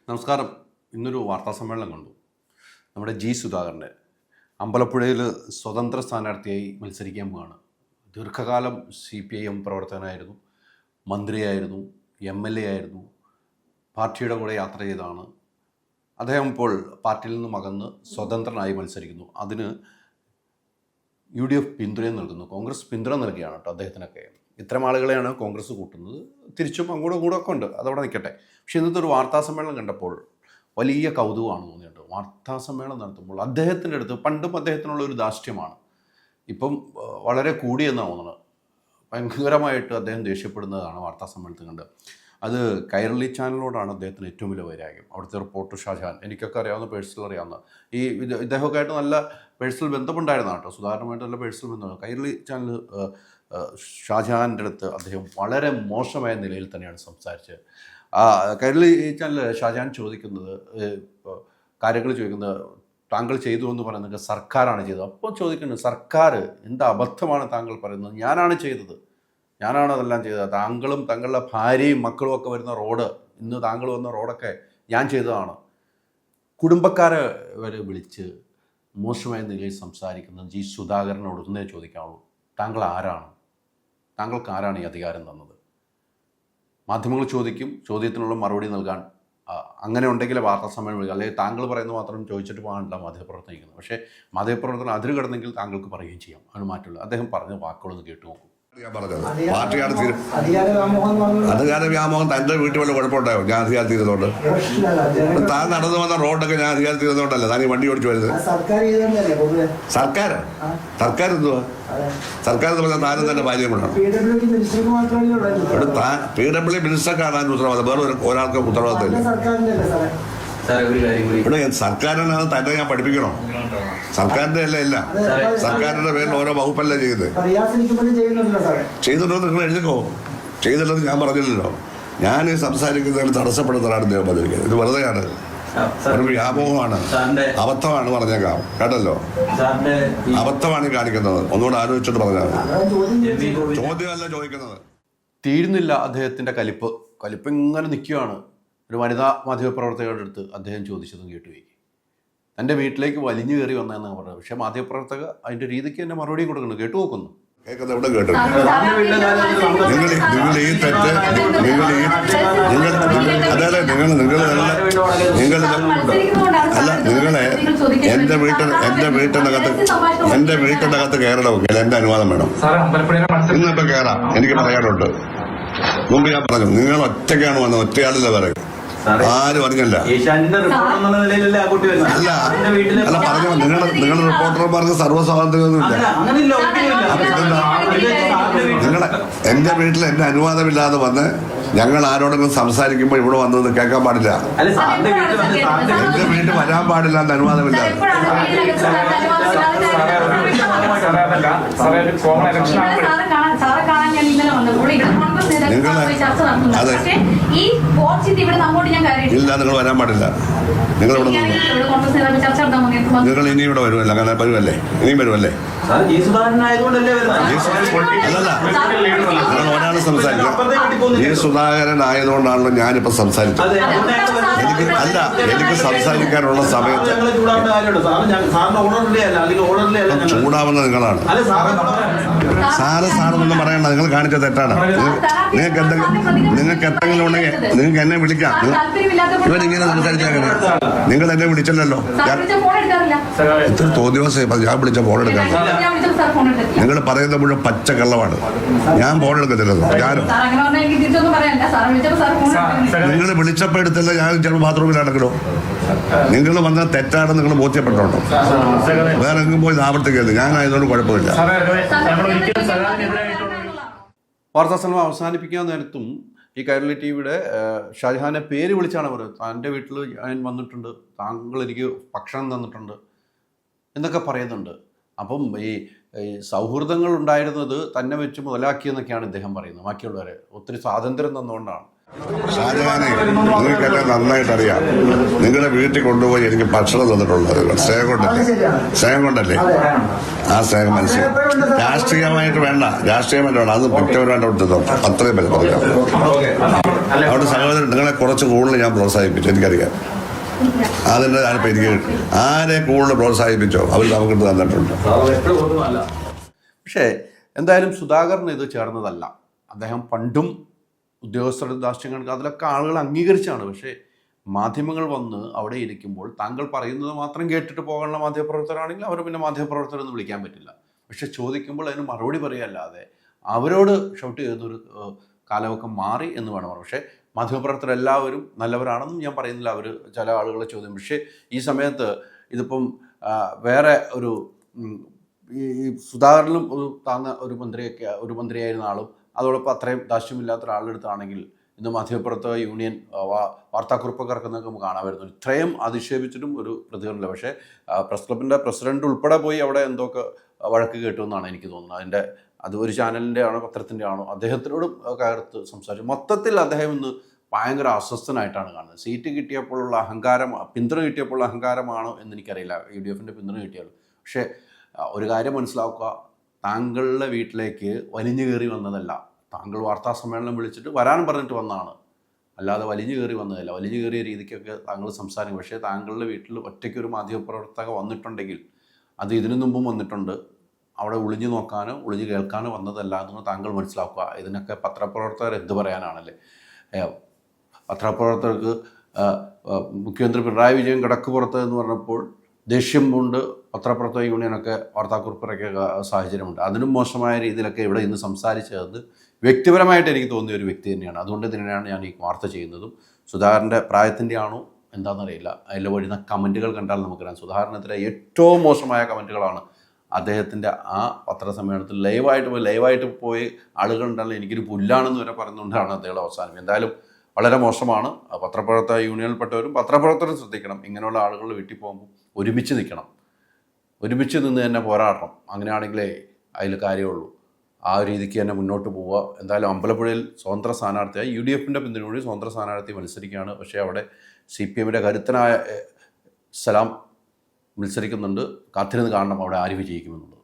നമസ്കാരം. ഇന്നൊരു വാർത്താ സമ്മേളനം കണ്ടു. നമ്മുടെ ജി സുധാകരൻ്റെ അമ്പലപ്പുഴയിൽ സ്വതന്ത്ര സ്ഥാനാർത്ഥിയായി മത്സരിക്കാൻ പോവുകയാണ്. ദീർഘകാലം CPIM പ്രവർത്തകനായിരുന്നു, മന്ത്രിയായിരുന്നു, MLA ആയിരുന്നു, പാർട്ടിയുടെ കൂടെ യാത്ര ചെയ്താണ്. അദ്ദേഹം ഇപ്പോൾ പാർട്ടിയിൽ നിന്നും അകന്ന് സ്വതന്ത്രനായി മത്സരിക്കുന്നു. അതിന് UDF പിന്തുണ നൽകുന്നു. കോൺഗ്രസ് പിന്തുണ നൽകുകയാണ് കേട്ടോ അദ്ദേഹത്തിനൊക്കെ. ഇത്തരം ആളുകളെയാണ് കോൺഗ്രസ് കൂട്ടുന്നത്. തിരിച്ചും അങ്ങോട്ടും ഒക്കെ ഉണ്ട്, അതവിടെ നിൽക്കട്ടെ. പക്ഷേ ഇന്നത്തെ ഒരു വാർത്താ സമ്മേളനം കണ്ടപ്പോൾ വലിയ കൗതുകമാണ് തോന്നിയിട്ട്. വാർത്താ സമ്മേളനം നടത്തുമ്പോൾ അദ്ദേഹത്തിൻ്റെ അടുത്ത് പണ്ടും അദ്ദേഹത്തിനുള്ള ഒരു ധാർഷ്ട്യമാണ്, ഇപ്പം വളരെ കൂടിയെന്നാണ് തോന്നുന്നത്. ഭയങ്കരമായിട്ട് അദ്ദേഹം ദേഷ്യപ്പെടുന്നതാണ് വാർത്താ സമ്മേളനത്തിൽ കണ്ട്. അത് കൈരളി ചാനലിനോടാണ് അദ്ദേഹത്തിന് ഏറ്റവും വലിയ വൈരാഗ്യം. അവിടുത്തെ റിപ്പോർട്ടർ ഷാജഹാൻ, എനിക്കൊക്കെ അറിയാവുന്ന, പേഴ്സണൽ അറിയാവുന്ന, ഇദ്ദേഹമൊക്കെ ആയിട്ട് നല്ല പേഴ്സണൽ ബന്ധമുണ്ടായിരുന്ന കേട്ടോ. സുധാകരനുമായിട്ട് നല്ല പേഴ്സണൽ ബന്ധമാണ്. കൈരളി ചാനൽ ഷാജഹാൻ്റെ അടുത്ത് അദ്ദേഹം വളരെ മോശമായ നിലയിൽ തന്നെയാണ് സംസാരിച്ചത്. കൈരളി ചാനൽ ഷാജഹാൻ ചോദിക്കുന്നത്, കാര്യങ്ങൾ ചോദിക്കുന്നത്, താങ്കൾ ചെയ്തു എന്ന് പറയുന്നത് സർക്കാരാണ് ചെയ്തത്. അപ്പോൾ ചോദിക്കുന്നത്, സർക്കാർ എന്ത് അബദ്ധമാണ് താങ്കൾ പറയുന്നത്? ഞാനാണ് ചെയ്തത്, ഞാനാണ് അതെല്ലാം ചെയ്തത്. താങ്കളും താങ്കളുടെ ഭാര്യയും മക്കളും ഒക്കെ വരുന്ന റോഡ്, ഇന്ന് താങ്കൾ വന്ന റോഡൊക്കെ ഞാൻ ചെയ്തതാണ്. കുടുംബക്കാരെ വരെ വിളിച്ച് മോശമായ നിലയിൽ സംസാരിക്കുന്നത് ജി സുധാകരനോട് ഒന്നേ ചോദിക്കാവുള്ളൂ, താങ്കൾ ആരാണ്? താങ്കൾക്ക് ആരാണ് ഈ അധികാരം തന്നത്? മാധ്യമങ്ങൾ ചോദിക്കും, ചോദ്യത്തിനുള്ള മറുപടി നൽകാൻ അങ്ങനെ ഉണ്ടെങ്കിൽ വാർത്താ സമ്മേളനം വിളിക്കുക. അല്ലെങ്കിൽ താങ്കൾ പറയുന്നത് മാത്രം ചോദിച്ചിട്ട് പോകാനുള്ള മാധ്യമപ്രവർത്തനം. പക്ഷേ മാധ്യമപ്രവർത്തനം അതിര് കടന്നെങ്കിൽ താങ്കൾക്ക് പറയുകയും ചെയ്യാം, അതിന് മാറ്റമില്ല. അദ്ദേഹം പറഞ്ഞ വാക്കുകളൊന്ന് കേട്ടു നോക്കും. ഞാൻ പറഞ്ഞത് പാർട്ടിയാണ് അധികാര വ്യാമോഹം. തൻ്റെ വീട്ടിൽ വല്ല കുഴപ്പമുണ്ടായോ? ഞാൻ അധികാരത്തിൽ ഇരുന്നോണ്ട് താൻ നടന്നു വന്ന റോഡൊക്കെ ഞാൻ അധികാരത്തിൽ ഇരുന്നോണ്ടല്ല താൻ ഈ വണ്ടി ഓടിച്ചു വരുന്നത്. സർക്കാർ എന്തുവാ? സർക്കാർ എന്ന് പറഞ്ഞാൽ താനും തന്നെ ഭാര്യമാണ്. PWD മിനിസ്റ്റർ കാണാൻ ഉത്തരവാദിത്തം, വേറെ ഒരാൾക്ക് ഉത്തരവാദിത്തമില്ല. ഇവിടെ സർക്കാരിനാണ് തന്നെ ഞാൻ പഠിപ്പിക്കണോ? സർക്കാരിന്റെ അല്ല എല്ലാം, സർക്കാരിന്റെ പേരിൽ ഓരോ വകുപ്പല്ല ചെയ്യുന്നത്. ചെയ്തിട്ടുള്ളത് നിങ്ങൾ എഴുതിക്കോ. ചെയ്തിട്ടുള്ളത് ഞാൻ പറഞ്ഞില്ലല്ലോ. ഞാൻ സംസാരിക്കുന്നതിന് തടസ്സപ്പെടുന്നതാണ് ഇദ്ദേഹം പറഞ്ഞിരിക്കുന്നത്. ഇത് വെറുതെയാണ്, ഒരു വ്യാപകമാണ്, അബദ്ധമാണ് പറഞ്ഞേക്കാം. കേട്ടല്ലോ, അബദ്ധമാണ് ഈ കാണിക്കുന്നത്. ഒന്നുകൂടെ ആലോചിച്ചിട്ട് പറഞ്ഞാൽ ചോദ്യമല്ല ചോദിക്കുന്നത്. തീരുന്നില്ല അദ്ദേഹത്തിൻ്റെ കലിപ്പ് ഇങ്ങനെ നിൽക്കുകയാണ്. ഒരു വനിതാ മാധ്യമപ്രവർത്തകരുടെ അടുത്ത് അദ്ദേഹം ചോദിച്ചതും കേട്ടുപോയി. തൻ്റെ വീട്ടിലേക്ക് വലിഞ്ഞു കയറി വന്നതെന്നാണ് പറഞ്ഞത്. പക്ഷേ മാധ്യമപ്രവർത്തക അതിൻ്റെ രീതിക്ക് തന്നെ മറുപടിയും കൊടുക്കുന്നു. കേട്ടു നോക്കുന്നു. കേൾക്കുന്നത് എവിടെ കേട്ടു? നിങ്ങൾ ഈ തെറ്റ് നിങ്ങളെ എന്റെ വീട്ടിനകത്ത് കയറണമെങ്കിൽ എന്റെ അനുവാദം വേണം. ഇന്നിപ്പോ കയറാം, എനിക്ക് പറയാനുണ്ട്. മുമ്പ് ഞാൻ പറഞ്ഞു, നിങ്ങൾ ഒറ്റയ്ക്കാണ് വന്നത്, ഒറ്റയാളില്ല പറയും. ആരും അറിഞ്ഞല്ല. അല്ല പറഞ്ഞു, നിങ്ങളുടെ റിപ്പോർട്ടർമാർക്ക് സർവ്വസ്വാതന്ത്ര്യമൊന്നുമില്ല. നിങ്ങളെ എന്റെ വീട്ടിൽ എന്റെ അനുവാദമില്ലാതെ വന്ന് ഞങ്ങൾ ആരോടെങ്കിലും സംസാരിക്കുമ്പോൾ ഇവിടെ വന്നത് കേൾക്കാൻ പാടില്ല. എന്റെ വീട്ടിൽ വരാൻ പാടില്ല എന്ന് അനുവാദമില്ലാതെ. ഇല്ല, നിങ്ങൾ വരാൻ പാടില്ല. നിങ്ങൾ ഇവിടെ നിങ്ങൾ ഇനി ഇവിടെ വരുമല്ലോ, അങ്ങനെ വരുമല്ലേ? ഇനിയും വരുമല്ലേ? അല്ലല്ല, നിങ്ങൾ ഒരാൾ സംസാരിക്കുക. ഈ സുധാകരൻ ആയതുകൊണ്ടാണല്ലോ ഞാനിപ്പോ സംസാരിച്ചത്. എനിക്ക് സംസാരിക്കാനുള്ള സമയത്ത് ചൂടാവുന്ന നിങ്ങളാണ്. സാറെന്നൊന്നും പറയണ്ട, നിങ്ങൾ കാണിച്ച തെറ്റാണ്. നിങ്ങൾക്ക് എന്തെങ്കിലും ഉണ്ടെങ്കിൽ നിങ്ങൾക്ക് എന്നെ വിളിക്കാം. ഇവരിങ്ങനെ സംസാരിച്ചേക്കണേ. നിങ്ങൾ എന്നെ വിളിച്ചല്ലോ. എത്ര തോന്നിവാസം ഞാൻ വിളിച്ച ഫോൺ എടുക്കാൻ. നിങ്ങൾ പറയുന്ന മുഴുവൻ പച്ചക്കള്ളമാണ്. ഞാൻ ഫോൺ എടുക്കത്തില്ലല്ലോ. ഞാനോ നിങ്ങൾ വിളിച്ചപ്പോൾ എടുത്തില്ല. ഞാൻ ചിലപ്പോൾ ബാത്റൂമിൽ നടക്കണോ? നിങ്ങൾ വന്ന തെറ്റാണ് നിങ്ങൾ ബോധ്യപ്പെട്ടോ? വേറെ എങ്ങും പോയി ആവർത്തിക്കരുത്. ഞാനായതുകൊണ്ട് കുഴപ്പമില്ല. വാർത്താ സമ്മേളനം അവസാനിപ്പിക്കാൻ നേരത്തും ഈ കൈരളി TVയുടെ ഷാജഹാനെ പേര് വിളിച്ചാണ് പറയുന്നത്. തൻ്റെ വീട്ടിൽ ഞാൻ വന്നിട്ടുണ്ട്, താങ്കൾ എനിക്ക് ഭക്ഷണം തന്നിട്ടുണ്ട് എന്നൊക്കെ പറയുന്നുണ്ട്. അപ്പം ഈ സൗഹൃദങ്ങൾ ഉണ്ടായിരുന്നത് തന്നെ വെച്ച് മുതലാക്കിയെന്നൊക്കെയാണ് ഇദ്ദേഹം പറയുന്നത്. ബാക്കിയുള്ളവരെ ഒത്തിരി സ്വാതന്ത്ര്യം തന്നുകൊണ്ടാണ്. ഷാജഹാനെ നിങ്ങൾക്കെല്ലാം നന്നായിട്ട് അറിയാം. നിങ്ങളുടെ വീട്ടിൽ കൊണ്ടുപോയി എനിക്ക് ഭക്ഷണം തന്നിട്ടുള്ളത് സ്നേഹം കൊണ്ടല്ലേ? ആ സ്നേഹം മനസ്സിലായി. രാഷ്ട്രീയമായിട്ട് വേണ്ട, അത് വ്യക്തിപരമായിട്ട് കൊടുത്തതോ അത്രയും പേര് പറയാം. അവിടെ സഹോദരൻ നിങ്ങളെ കുറച്ച് കൂടുതൽ ഞാൻ പ്രോത്സാഹിപ്പിച്ചു, എനിക്കറിയാം. അതിൻ്റെ ഞാനിപ്പോൾ എനിക്ക് ആരെ കൂടുതൽ പ്രോത്സാഹിപ്പിച്ചോ അവർ നമുക്കിട്ട് തന്നിട്ടുണ്ട്. പക്ഷേ എന്തായാലും സുധാകരന് ഇത് ചേർന്നതല്ല. അദ്ദേഹം പണ്ടും ഉദ്യോഗസ്ഥരുടെ ദാർഷ്ട്യങ്ങൾക്ക് അതിലൊക്കെ ആളുകൾ അംഗീകരിച്ചാണ്. പക്ഷേ മാധ്യമങ്ങൾ വന്ന് അവിടെ ഇരിക്കുമ്പോൾ താങ്കൾ പറയുന്നത് മാത്രം കേട്ടിട്ട് പോകാനുള്ള മാധ്യമപ്രവർത്തകരാണെങ്കിൽ അവർ പിന്നെ മാധ്യമപ്രവർത്തകരെന്ന് വിളിക്കാൻ പറ്റില്ല. പക്ഷെ ചോദിക്കുമ്പോൾ അതിന് മറുപടി പറയുകയല്ലാതെ അവരോട് ഷൗട്ട് ചെയ്യുന്നൊരു കാലമൊക്കെ മാറി എന്ന് വേണം പറയാം. പക്ഷേ മാധ്യമപ്രവർത്തകരെല്ലാവരും നല്ലവരാണെന്നും ഞാൻ പറയുന്നില്ല. അവർ ചില ആളുകളെ ചോദ്യം. പക്ഷേ ഈ സമയത്ത് ഇതിപ്പം വേറെ ഒരു ഈ സുധാകരനും താങ്ങ ഒരു മന്ത്രിയായിരുന്ന ആളും അതോടൊപ്പം അത്രയും ദാഷ്ട്യമില്ലാത്ത ഒരാളെടുത്താണെങ്കിൽ ഇന്ന് മാധ്യമപ്രവർത്തക യൂണിയൻ വാർത്താക്കുറിപ്പൊക്കെ ഇറക്കുന്നതൊക്കെ നമുക്ക് കാണാമായിരുന്നു. ഇത്രയും അധിക്ഷേപിച്ചിട്ടും ഒരു പ്രതികരണമില്ല. പക്ഷേ പ്രസ് ക്ലബിൻ്റെ പ്രസിഡന്റ് ഉൾപ്പെടെ പോയി അവിടെ എന്തൊക്കെ വഴക്ക് കേട്ടു എന്നാണ് എനിക്ക് തോന്നുന്നത്. അത് ഒരു ചാനലിൻ്റെ ആണോ പത്രത്തിൻ്റെ ആണോ അദ്ദേഹത്തിനോടും കയർത്ത് സംസാരിച്ചു. മൊത്തത്തിൽ അദ്ദേഹം ഇന്ന് ഭയങ്കര അസ്വസ്ഥനായിട്ടാണ് കാണുന്നത്. സീറ്റ് കിട്ടിയപ്പോഴുള്ള അഹങ്കാരം, പിന്തുണ കിട്ടിയപ്പോഴുള്ള അഹങ്കാരമാണോ എന്ന് എനിക്കറിയില്ല, UDFൻ്റെ പിന്തുണ കിട്ടിയാലും. പക്ഷേ ഒരു കാര്യം മനസ്സിലാക്കുക, താങ്കളുടെ വീട്ടിലേക്ക് വലിഞ്ഞു കയറി വന്നതല്ല. താങ്കൾ വാർത്താ സമ്മേളനം വിളിച്ചിട്ട് വരാൻ പറഞ്ഞിട്ട് വന്നതാണ്, അല്ലാതെ വലിഞ്ഞു കയറി വന്നതല്ല. വലിഞ്ഞു കയറിയ രീതിക്കൊക്കെ താങ്കൾ സംസാരിക്കും. പക്ഷേ താങ്കളുടെ വീട്ടിൽ ഒറ്റയ്ക്കൊരു മാധ്യമപ്രവർത്തക വന്നിട്ടുണ്ടെങ്കിൽ അത് ഇതിനു മുമ്പും വന്നിട്ടുണ്ട്. അവിടെ ഒളിഞ്ഞു നോക്കാനോ ഒളിഞ്ഞു കേൾക്കാനോ വന്നതല്ല എന്ന് താങ്കൾ മനസ്സിലാക്കുക. ഇതിനൊക്കെ പത്രപ്രവർത്തകർ എന്ത് പറയാനാണല്ലേ? പത്രപ്രവർത്തകർക്ക് മുഖ്യമന്ത്രി പിണറായി വിജയൻ കിടക്ക് പുറത്ത് എന്ന് പറഞ്ഞപ്പോൾ ദേഷ്യം കൊണ്ട് പത്രപ്രവർത്തക യൂണിയനൊക്കെ വാർത്താക്കുറിപ്പിറക്കിയ സാഹചര്യമുണ്ട്. അതിനും മോശമായ രീതിയിലൊക്കെ ഇവിടെ ഇന്ന് സംസാരിച്ചത് വ്യക്തിപരമായിട്ട് എനിക്ക് തോന്നിയ ഒരു വ്യക്തി തന്നെയാണ്. അതുകൊണ്ട് തന്നെയാണ് ഞാൻ ഈ വാർത്ത ചെയ്യുന്നതും. സുധാകരൻ്റെ പ്രായത്തിൻ്റെ ആണോ എന്താണെന്നറിയില്ല, അതിൽ വരുന്ന കമൻറ്റുകൾ കണ്ടാൽ നമുക്കറിയാം. സുധാകരനെതിരെ ഏറ്റവും മോശമായ കമൻറ്റുകളാണ് അദ്ദേഹത്തിൻ്റെ ആ പത്രസമ്മേളനത്തിൽ ലൈവായിട്ട് പോയി ആളുകളുണ്ടല്ലോ എനിക്കൊരു പുല്ലാണെന്ന് വരെ പറഞ്ഞുകൊണ്ടാണ് അദ്ദേഹം അവസാനം. എന്തായാലും വളരെ മോശമാണ്. പത്രപ്രവർത്തക യൂണിയനിൽപ്പെട്ടവരും പത്രപ്രവർത്തകരും ശ്രദ്ധിക്കണം. ഇങ്ങനെയുള്ള ആളുകൾ വീട്ടിൽ പോകുമ്പോൾ ഒരുമിച്ച് നിൽക്കണം, ഒരുമിച്ച് നിന്ന് തന്നെ പോരാടണം. അങ്ങനെയാണെങ്കിലേ അതിൽ കാര്യമുള്ളൂ. ആ രീതിക്ക് തന്നെ മുന്നോട്ട് പോവുക. എന്തായാലും അമ്പലപ്പുഴയിൽ സ്വതന്ത്ര സ്ഥാനാർത്ഥിയായി UDFൻ്റെ പിന്തുണയോടെ സ്വതന്ത്ര സ്ഥാനാർത്ഥി മത്സരിക്കുകയാണ്. പക്ഷേ അവിടെ CPMൻ്റെ കരുത്തനായ സലാം മത്സരിക്കുന്നുണ്ട്. കാത്തിരുന്ന് കാണണം അവിടെ ആര് വിജയിക്കുമെന്നുള്ളത്.